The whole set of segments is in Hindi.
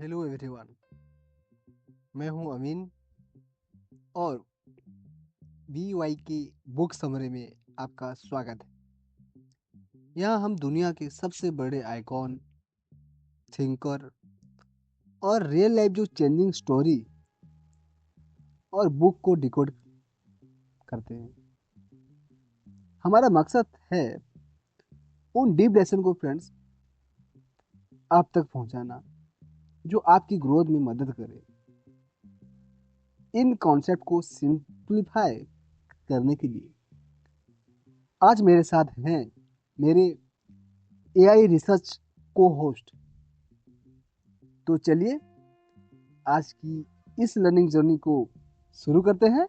Hello everyone. मैं हूं अमीन और BY की बुक समरी में आपका स्वागत है। यहाँ हम दुनिया के सबसे बड़े आइकॉन, थिंकर और रियल लाइफ जो चेंजिंग स्टोरी और बुक को डिकोड करते हैं। हमारा मकसद है उन डीप लेसन को फ्रेंड्स आप तक पहुंचाना जो आपकी ग्रोथ में मदद करे। इन कॉन्सेप्ट को सिंप्लीफाई करने के लिए आज मेरे साथ हैं मेरे AI रिसर्च को होस्ट। तो चलिए आज की इस लर्निंग जर्नी को शुरू करते हैं।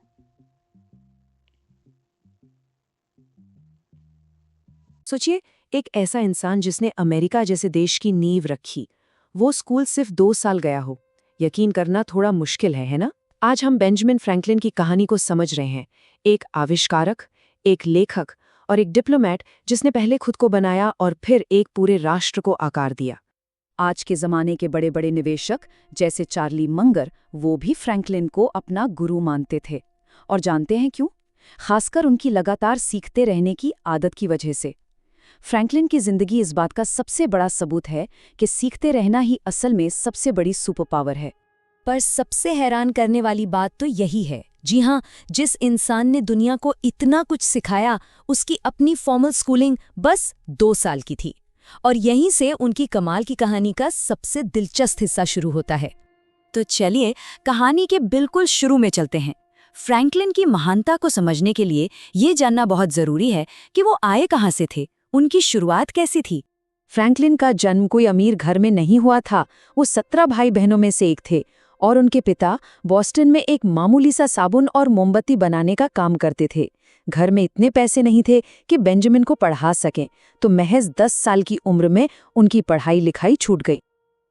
सोचिए, एक ऐसा इंसान जिसने अमेरिका जैसे देश की नींव रखी, वो स्कूल सिर्फ 2 साल गया हो। यकीन करना थोड़ा मुश्किल है ना? आज हम बेंजामिन फ्रैंकलिन की कहानी को समझ रहे हैं। एक आविष्कारक, एक लेखक और एक डिप्लोमेट जिसने पहले खुद को बनाया और फिर एक पूरे राष्ट्र को आकार दिया। आज के जमाने के बड़े बड़े निवेशक जैसे चार्ली मंगर, वो भी फ्रैंकलिन को अपना गुरु मानते थे। और जानते हैं क्यों? खासकर उनकी लगातार सीखते रहने की आदत की वजह से। फ्रैंकलिन की जिंदगी इस बात का सबसे बड़ा सबूत है कि सीखते रहना ही असल में सबसे बड़ी सुपर पावर है। पर सबसे हैरान करने वाली बात तो यही है। जी हाँ, जिस इंसान ने दुनिया को इतना कुछ सिखाया, उसकी अपनी फॉर्मल स्कूलिंग बस 2 साल की थी। और यहीं से उनकी कमाल की कहानी का सबसे दिलचस्प हिस्सा शुरू होता है। तो चलिए कहानी के बिल्कुल शुरू में चलते हैं। फ्रैंकलिन की महानता को समझने के लिए ये जानना बहुत जरूरी है कि वो आए कहाँ से थे, उनकी शुरुआत कैसी थी। फ्रैंकलिन का जन्म कोई अमीर घर में नहीं हुआ था। वो 17 भाई बहनों में से एक थे और उनके पिता बॉस्टन में एक मामूली सा साबुन और मोमबत्ती बनाने का काम करते थे। घर में इतने पैसे नहीं थे कि बेंजामिन को पढ़ा सकें, तो महज 10 साल की उम्र में उनकी पढ़ाई लिखाई छूट गई।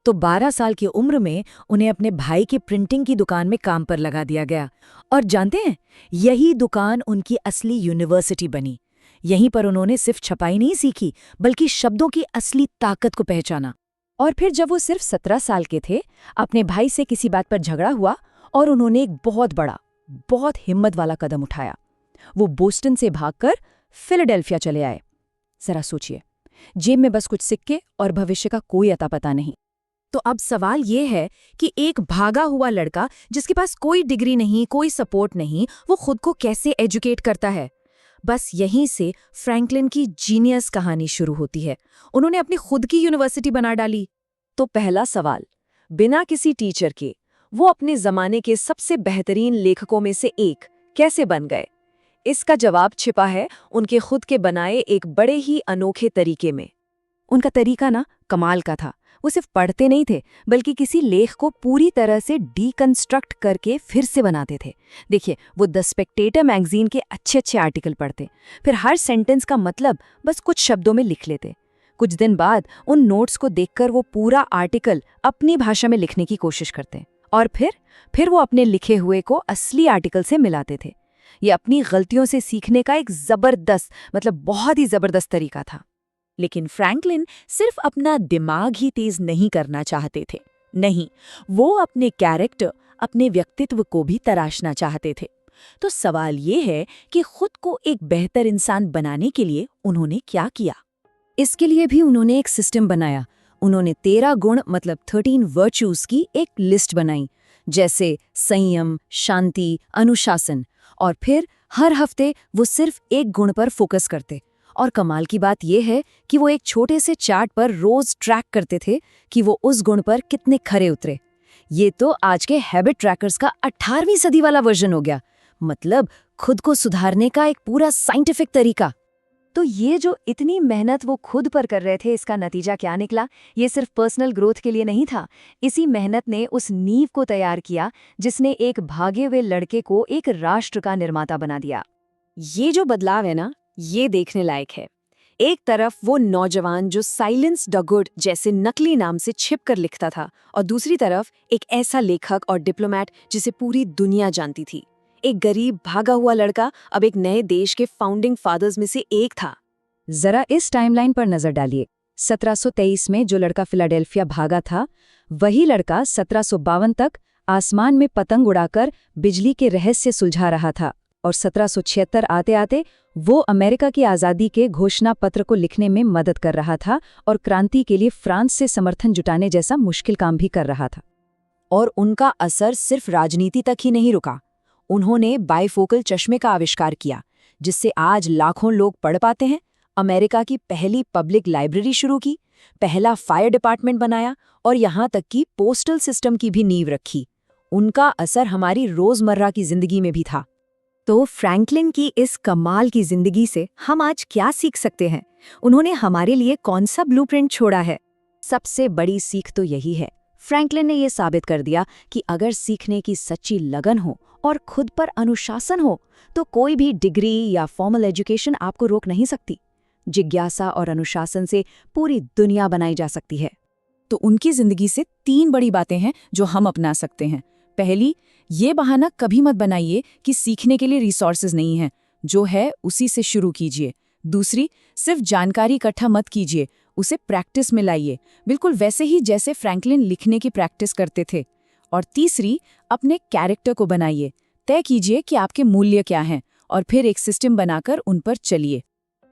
तो 12 साल की उम्र में उन्हें अपने भाई की प्रिंटिंग की दुकान में काम पर लगा दिया गया। और जानते हैं, यही दुकान उनकी असली यूनिवर्सिटी बनी। यहीं पर उन्होंने सिर्फ छपाई नहीं सीखी, बल्कि शब्दों की असली ताकत को पहचाना। और फिर जब वो सिर्फ 17 साल के थे, अपने भाई से किसी बात पर झगड़ा हुआ और उन्होंने एक बहुत बड़ा, बहुत हिम्मत वाला कदम उठाया। वो बोस्टन से भागकर फिलाडेल्फिया चले आए। जरा सोचिए, जेब में बस कुछ सिक्के और भविष्य का कोई अता पता नहीं। तो अब सवाल ये है कि एक भागा हुआ लड़का जिसके पास कोई डिग्री नहीं, कोई सपोर्ट नहीं, वो खुद को कैसे एजुकेट करता है? बस यहीं से फ्रैंकलिन की जीनियस कहानी शुरू होती है। उन्होंने अपनी खुद की यूनिवर्सिटी बना डाली। तो पहला सवाल, बिना किसी टीचर के वो अपने जमाने के सबसे बेहतरीन लेखकों में से एक कैसे बन गए? इसका जवाब छिपा है उनके खुद के बनाए एक बड़े ही अनोखे तरीके में। उनका तरीका ना कमाल का था। वो सिर्फ पढ़ते नहीं थे, बल्कि किसी लेख को पूरी तरह से डीकंस्ट्रक्ट करके फिर से बनाते थे। देखिए, वो द स्पेक्टेटर मैगजीन के अच्छे अच्छे आर्टिकल पढ़ते, फिर हर सेंटेंस का मतलब बस कुछ शब्दों में लिख लेते। कुछ दिन बाद उन नोट्स को देखकर वो पूरा आर्टिकल अपनी भाषा में लिखने की कोशिश करते और फिर वो अपने लिखे हुए को असली आर्टिकल से मिलाते थे। ये अपनी गलतियों से सीखने का एक जबरदस्त, बहुत ही जबरदस्त तरीका था। लेकिन फ्रैंकलिन सिर्फ अपना दिमाग ही तेज नहीं करना चाहते थे। नहीं, वो अपने कैरेक्टर, अपने व्यक्तित्व को भी तराशना चाहते थे। तो सवाल ये है कि खुद को एक बेहतर इंसान बनाने के लिए उन्होंने क्या किया? इसके लिए भी उन्होंने एक सिस्टम बनाया। उन्होंने 13 गुण 13 वर्च्यूज की एक लिस्ट बनाई, जैसे संयम, शांति, अनुशासन। और फिर हर हफ्ते वो सिर्फ एक गुण पर फोकस करते। और कमाल की बात यह है कि वो एक छोटे से चार्ट पर रोज ट्रैक करते थे कि वो उस गुण पर कितने खरे उतरे। ये तो आज के हैबिट ट्रैकर्स का 18वीं सदी वाला वर्जन हो गया। मतलब खुद को सुधारने का एक पूरा साइंटिफिक तरीका। तो ये जो इतनी मेहनत वो खुद पर कर रहे थे, इसका नतीजा क्या निकला? ये सिर्फ पर्सनल ग्रोथ के लिए नहीं था। इसी मेहनत ने उस नींव को तैयार किया जिसने एक भागे हुए लड़के को एक राष्ट्र का निर्माता बना दिया। ये जो बदलाव है ना, ये देखने लायक है। एक तरफ वो नौजवान जो साइलेंस डगुड जैसे नकली नाम से छिपकर लिखता था, और दूसरी तरफ एक ऐसा लेखक और डिप्लोमेट जिसे पूरी दुनिया जानती थी। एक गरीब भागा हुआ लड़का अब एक नए देश के फाउंडिंग फादर्स में से एक था। जरा इस टाइमलाइन पर नजर डालिए। 1723 में जो लड़का फिलाडेल्फिया भागा था, वही लड़का 1752 तक आसमान में पतंग उड़ाकर बिजली के रहस्य सुलझा रहा था और 1776 आते आते वो अमेरिका की आज़ादी के घोषणा पत्र को लिखने में मदद कर रहा था और क्रांति के लिए फ्रांस से समर्थन जुटाने जैसा मुश्किल काम भी कर रहा था। और उनका असर सिर्फ राजनीति तक ही नहीं रुका। उन्होंने बाइफोकल चश्मे का आविष्कार किया, जिससे आज लाखों लोग पढ़ पाते हैं, अमेरिका की पहली पब्लिक लाइब्रेरी शुरू की, पहला फायर डिपार्टमेंट बनाया और यहाँ तक कि पोस्टल सिस्टम की भी नींव रखी। उनका असर हमारी रोजमर्रा की जिंदगी में भी था। तो फ्रैंकलिन की इस कमाल की जिंदगी से हम आज क्या सीख सकते हैं? उन्होंने हमारे लिए कौन सा ब्लूप्रिंट छोड़ा है? सबसे बड़ी सीख तो यही है, फ्रैंकलिन ने ये साबित कर दिया कि अगर सीखने की सच्ची लगन हो और खुद पर अनुशासन हो तो कोई भी डिग्री या फॉर्मल एजुकेशन आपको रोक नहीं सकती। जिज्ञासा और अनुशासन से पूरी दुनिया बनाई जा सकती है। तो उनकी जिंदगी से 3 बड़ी बातें हैं जो हम अपना सकते हैं। पहली, ये बहाना कभी मत बनाइए कि सीखने के लिए रिसोर्सेज नहीं हैं, जो है उसी से शुरू कीजिए। दूसरी, सिर्फ जानकारी इकट्ठा मत कीजिए, उसे प्रैक्टिस में लाइए, बिल्कुल वैसे ही जैसे फ्रैंकलिन लिखने की प्रैक्टिस करते थे। और तीसरी, अपने कैरेक्टर को बनाइए, तय कीजिए कि आपके मूल्य क्या हैं और फिर एक सिस्टम बनाकर उन पर चलिए।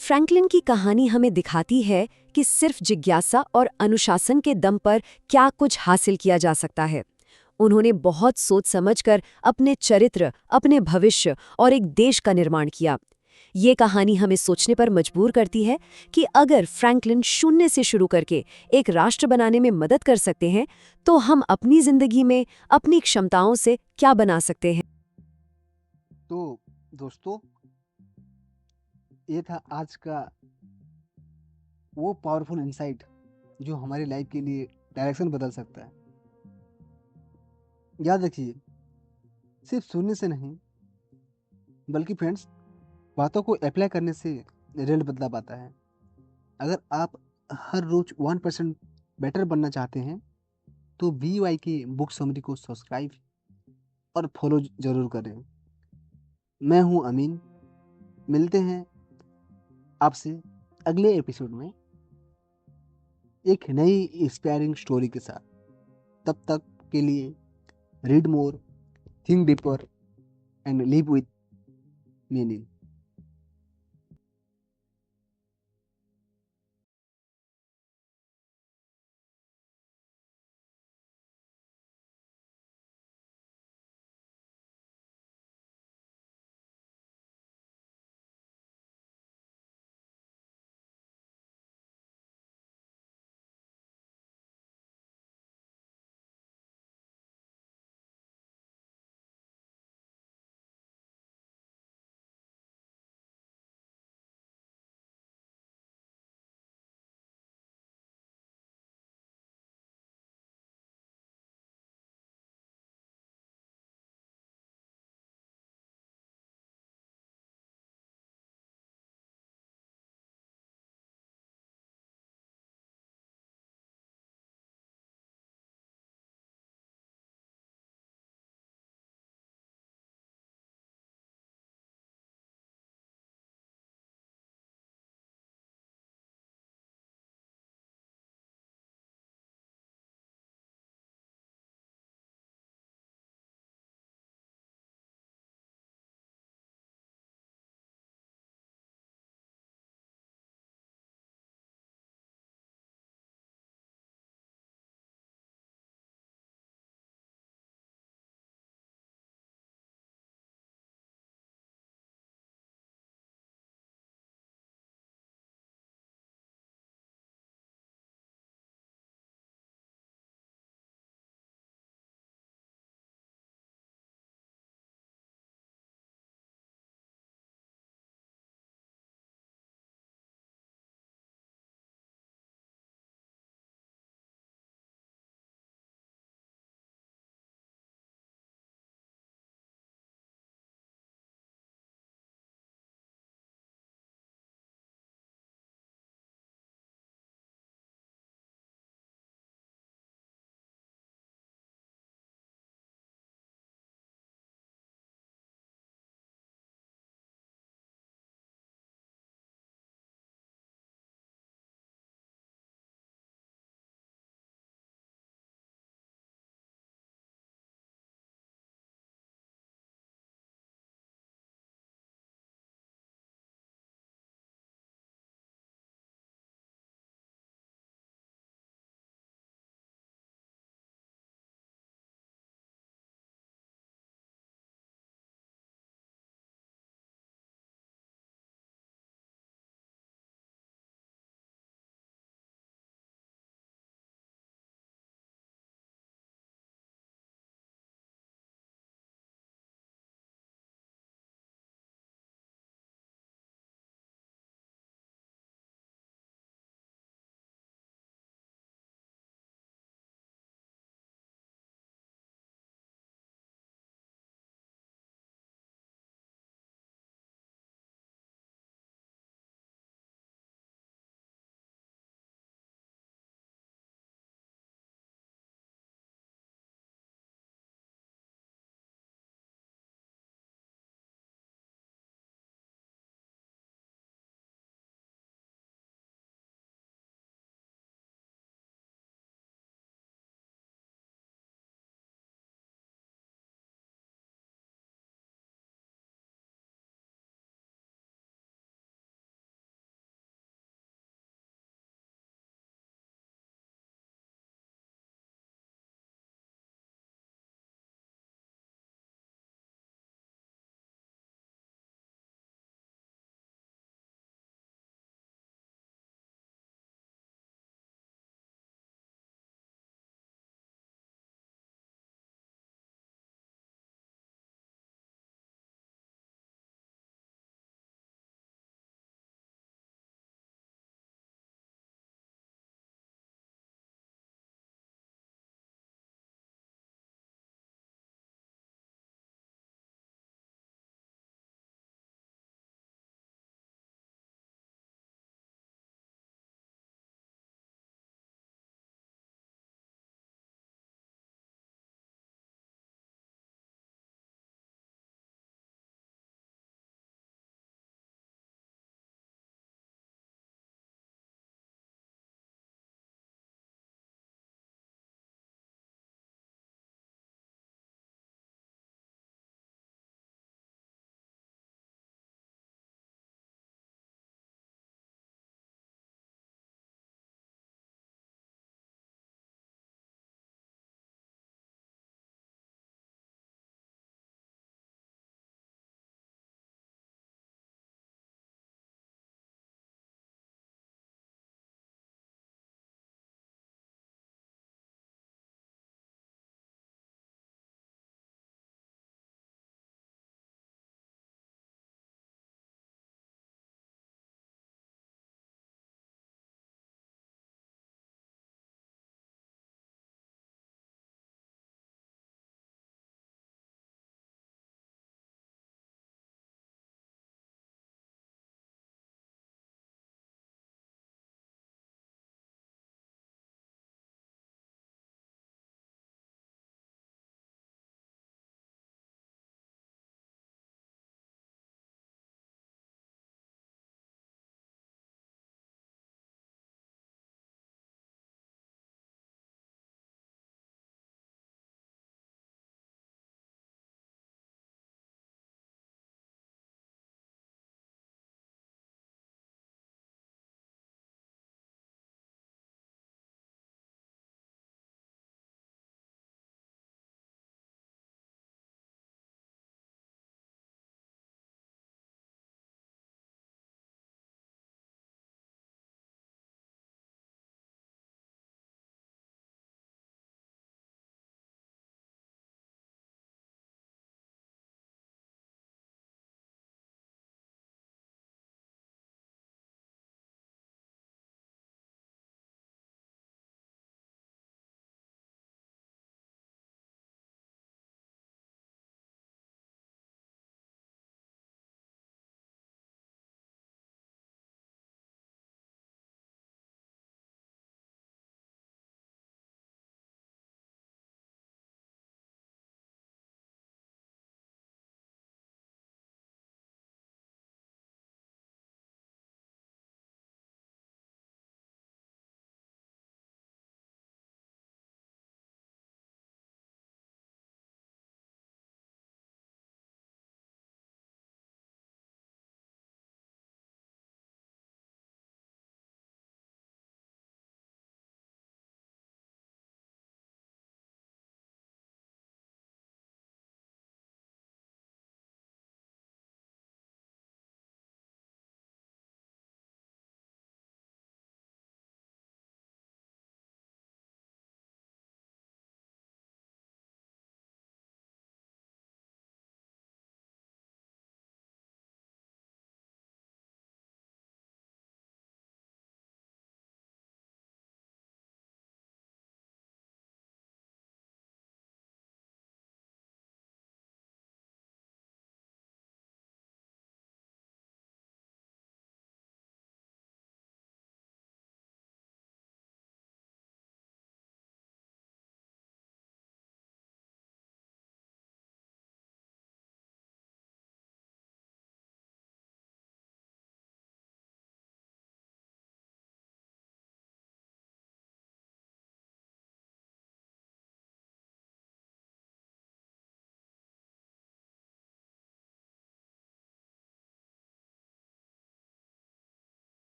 फ्रैंकलिन की कहानी हमें दिखाती है कि सिर्फ जिज्ञासा और अनुशासन के दम पर क्या कुछ हासिल किया जा सकता है। उन्होंने बहुत सोच समझकर अपने चरित्र, अपने भविष्य और एक देश का निर्माण किया। ये कहानी हमें सोचने पर मजबूर करती है कि अगर फ्रैंकलिन शून्य से शुरू करके एक राष्ट्र बनाने में मदद कर सकते हैं, तो हम अपनी जिंदगी में अपनी क्षमताओं से क्या बना सकते हैं। तो दोस्तों, ये था आज का वो पावरफुल इंसाइट जो हमारी लाइफ के लिए डायरेक्शन बदल सकता है। याद रखिए, सिर्फ सुनने से नहीं बल्कि फ्रेंड्स, बातों को अप्लाई करने से रिजल्ट बदला पाता है। अगर आप हर रोज 1% बेटर बनना चाहते हैं तो BY की बुक समरी को सब्सक्राइब और फॉलो जरूर करें। मैं हूं अमीन, मिलते हैं आपसे अगले एपिसोड में एक नई इंस्पायरिंग स्टोरी के साथ। तब तक के लिए read more, think deeper and live with meaning.